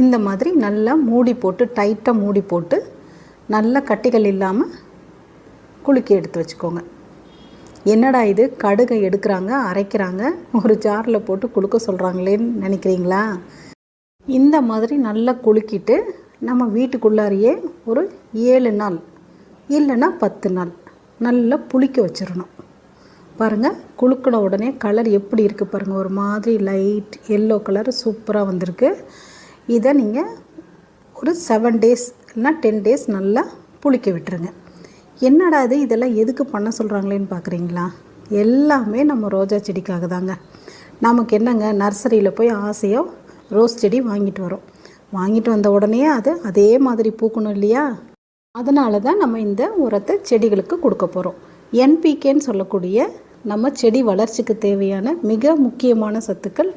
இந்த மாதிரி நல்லா மூடி போட்டு டைட்டாக மூடி போட்டு நல்லா கட்டிகள் இல்லாமல் குலுக்கி எடுத்து வச்சுக்கோங்க. என்னடா இது கடுகை எடுக்கிறாங்க அரைக்கிறாங்க ஒரு ஜாரில் போட்டு குலுக்க சொல்கிறாங்களேன்னு நினைக்கிறீங்களா? இந்த மாதிரி நல்லா குலுக்கிட்டு நம்ம வீட்டுக்குள்ளாரையே ஒரு 7 நாள் இல்லைன்னா 10 நாள் நல்லா புளிக்க வச்சிடணும். பாருங்கள், குலுக்கின உடனே கலர் எப்படி இருக்குது பாருங்கள், ஒரு மாதிரி லைட் எல்லோ கலர் சூப்பராக வந்திருக்கு. இதை நீங்கள் ஒரு 7 டேஸ் இல்லைனா 10 டேஸ் நல்லா புளிக்க விட்டுருங்க. என்னடா இது இதெல்லாம் எதுக்கு பண்ண சொல்கிறாங்களேன்னு பார்க்குறீங்களா? எல்லாமே நம்ம ரோஜா செடிக்காக தாங்க. நமக்கு என்னங்க, நர்சரியில் போய் ஆசையாக ரோஸ் செடி வாங்கிட்டு வரோம். வாங்கிட்டு வந்த உடனே அதே மாதிரி பூக்கணும் இல்லையா? அதனால தான் நம்ம இந்த உரத்தை செடிகளுக்கு கொடுக்க போகிறோம். என்பிகேன்னு சொல்லக்கூடிய நம்ம செடி வளர்ச்சிக்கு தேவையான மிக முக்கியமான சத்துக்கள்